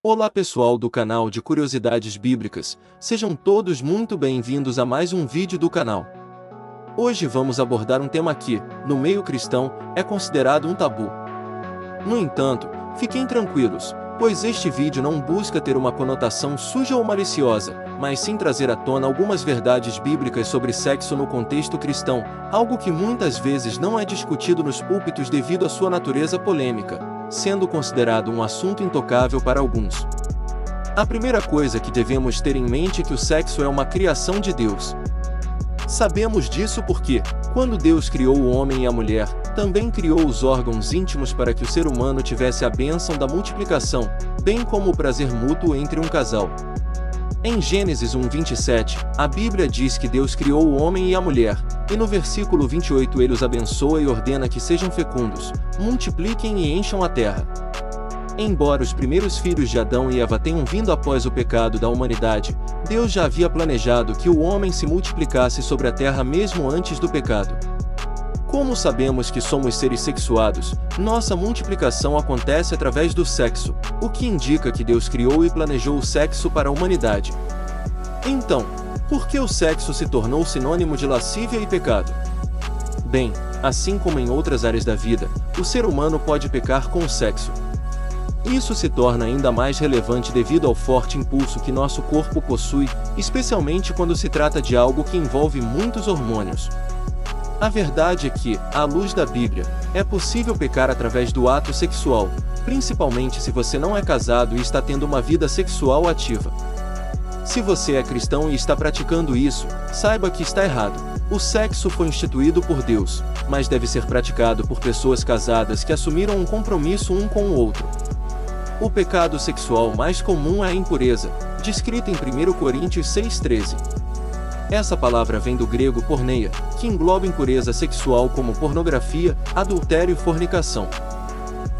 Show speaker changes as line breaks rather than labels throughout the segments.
Olá pessoal do canal de Curiosidades Bíblicas, sejam todos muito bem-vindos a mais um vídeo do canal. Hoje vamos abordar um tema que, no meio cristão, é considerado um tabu. No entanto, fiquem tranquilos, pois este vídeo não busca ter uma conotação suja ou maliciosa, mas sim trazer à tona algumas verdades bíblicas sobre sexo no contexto cristão, algo que muitas vezes não é discutido nos púlpitos devido à sua natureza polêmica, sendo considerado um assunto intocável para alguns. A primeira coisa que devemos ter em mente é que o sexo é uma criação de Deus. Sabemos disso porque, quando Deus criou o homem e a mulher, também criou os órgãos íntimos para que o ser humano tivesse a bênção da multiplicação, bem como o prazer mútuo entre um casal. Em Gênesis 1:27, a Bíblia diz que Deus criou o homem e a mulher, e no versículo 28 ele os abençoa e ordena que sejam fecundos, multipliquem e encham a terra. Embora os primeiros filhos de Adão e Eva tenham vindo após o pecado da humanidade, Deus já havia planejado que o homem se multiplicasse sobre a terra mesmo antes do pecado. Como sabemos que somos seres sexuados, nossa multiplicação acontece através do sexo, o que indica que Deus criou e planejou o sexo para a humanidade. Então, por que o sexo se tornou sinônimo de lascívia e pecado? Bem, assim como em outras áreas da vida, o ser humano pode pecar com o sexo. Isso se torna ainda mais relevante devido ao forte impulso que nosso corpo possui, especialmente quando se trata de algo que envolve muitos hormônios. A verdade é que, à luz da Bíblia, é possível pecar através do ato sexual, principalmente se você não é casado e está tendo uma vida sexual ativa. Se você é cristão e está praticando isso, saiba que está errado. O sexo foi instituído por Deus, mas deve ser praticado por pessoas casadas que assumiram um compromisso um com o outro. O pecado sexual mais comum é a impureza, descrita em 1 Coríntios 6:13. Essa palavra vem do grego porneia, que engloba impureza sexual como pornografia, adultério e fornicação.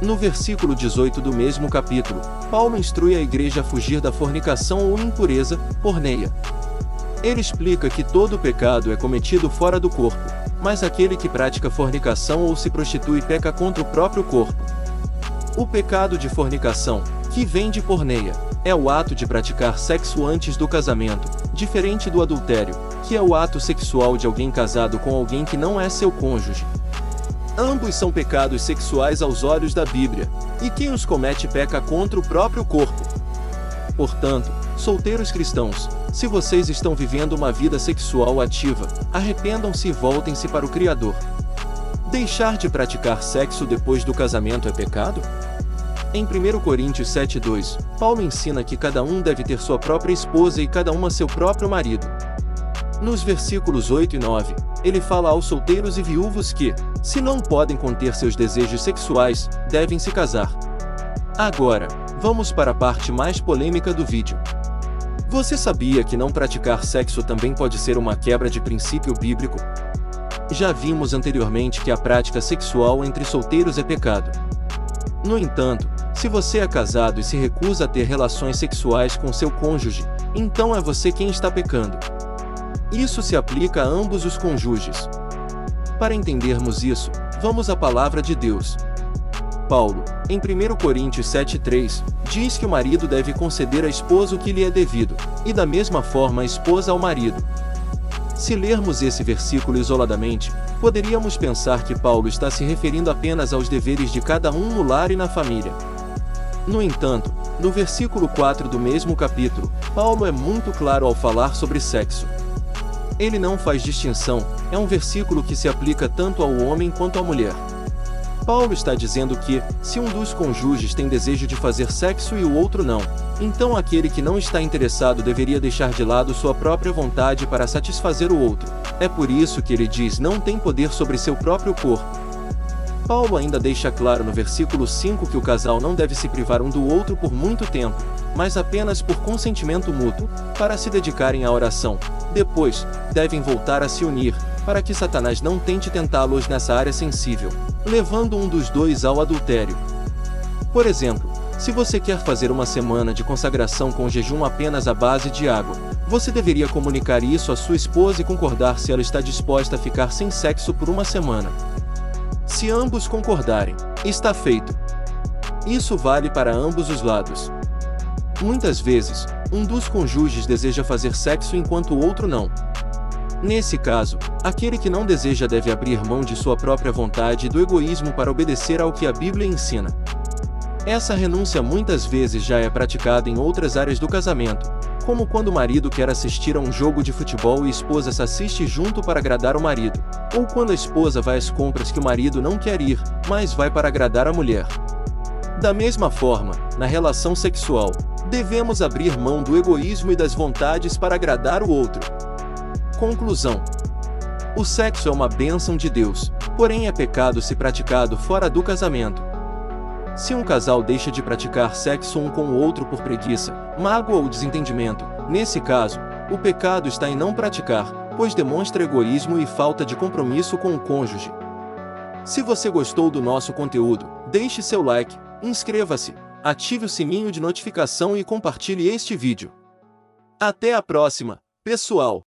No versículo 18 do mesmo capítulo, Paulo instrui a igreja a fugir da fornicação ou impureza, porneia. Ele explica que todo pecado é cometido fora do corpo, mas aquele que pratica fornicação ou se prostitui peca contra o próprio corpo. O pecado de fornicação, que vem de porneia, é o ato de praticar sexo antes do casamento, diferente do adultério, que é o ato sexual de alguém casado com alguém que não é seu cônjuge. Ambos são pecados sexuais aos olhos da Bíblia, e quem os comete peca contra o próprio corpo. Portanto, solteiros cristãos, se vocês estão vivendo uma vida sexual ativa, arrependam-se e voltem-se para o Criador. Deixar de praticar sexo depois do casamento é pecado? Em 1 Coríntios 7:2, Paulo ensina que cada um deve ter sua própria esposa e cada uma seu próprio marido. Nos versículos 8 e 9, ele fala aos solteiros e viúvos que, se não podem conter seus desejos sexuais, devem se casar. Agora, vamos para a parte mais polêmica do vídeo. Você sabia que não praticar sexo também pode ser uma quebra de princípio bíblico? Já vimos anteriormente que a prática sexual entre solteiros é pecado. No entanto, se você é casado e se recusa a ter relações sexuais com seu cônjuge, então é você quem está pecando. Isso se aplica a ambos os cônjuges. Para entendermos isso, vamos à palavra de Deus. Paulo, em 1 Coríntios 7:3, diz que o marido deve conceder à esposa o que lhe é devido, e da mesma forma a esposa ao marido. Se lermos esse versículo isoladamente, poderíamos pensar que Paulo está se referindo apenas aos deveres de cada um no lar e na família. No entanto, no versículo 4 do mesmo capítulo, Paulo é muito claro ao falar sobre sexo. Ele não faz distinção, é um versículo que se aplica tanto ao homem quanto à mulher. Paulo está dizendo que, se um dos cônjuges tem desejo de fazer sexo e o outro não, então aquele que não está interessado deveria deixar de lado sua própria vontade para satisfazer o outro. É por isso que ele diz não tem poder sobre seu próprio corpo. Paulo ainda deixa claro no versículo 5 que o casal não deve se privar um do outro por muito tempo, mas apenas por consentimento mútuo, para se dedicarem à oração. Depois, devem voltar a se unir, para que Satanás não tente tentá-los nessa área sensível, levando um dos dois ao adultério. Por exemplo, se você quer fazer uma semana de consagração com jejum apenas à base de água, você deveria comunicar isso à sua esposa e concordar se ela está disposta a ficar sem sexo por uma semana. Se ambos concordarem, está feito. Isso vale para ambos os lados. Muitas vezes, um dos cônjuges deseja fazer sexo enquanto o outro não. Nesse caso, aquele que não deseja deve abrir mão de sua própria vontade e do egoísmo para obedecer ao que a Bíblia ensina. Essa renúncia muitas vezes já é praticada em outras áreas do casamento, como quando o marido quer assistir a um jogo de futebol e a esposa se assiste junto para agradar o marido, ou quando a esposa vai às compras que o marido não quer ir, mas vai para agradar a mulher. Da mesma forma, na relação sexual, devemos abrir mão do egoísmo e das vontades para agradar o outro. Conclusão: o sexo é uma bênção de Deus, porém é pecado se praticado fora do casamento. Se um casal deixa de praticar sexo um com o outro por preguiça, mágoa ou desentendimento, nesse caso, o pecado está em não praticar, pois demonstra egoísmo e falta de compromisso com o cônjuge. Se você gostou do nosso conteúdo, deixe seu like, inscreva-se, ative o sininho de notificação e compartilhe este vídeo. Até a próxima, pessoal!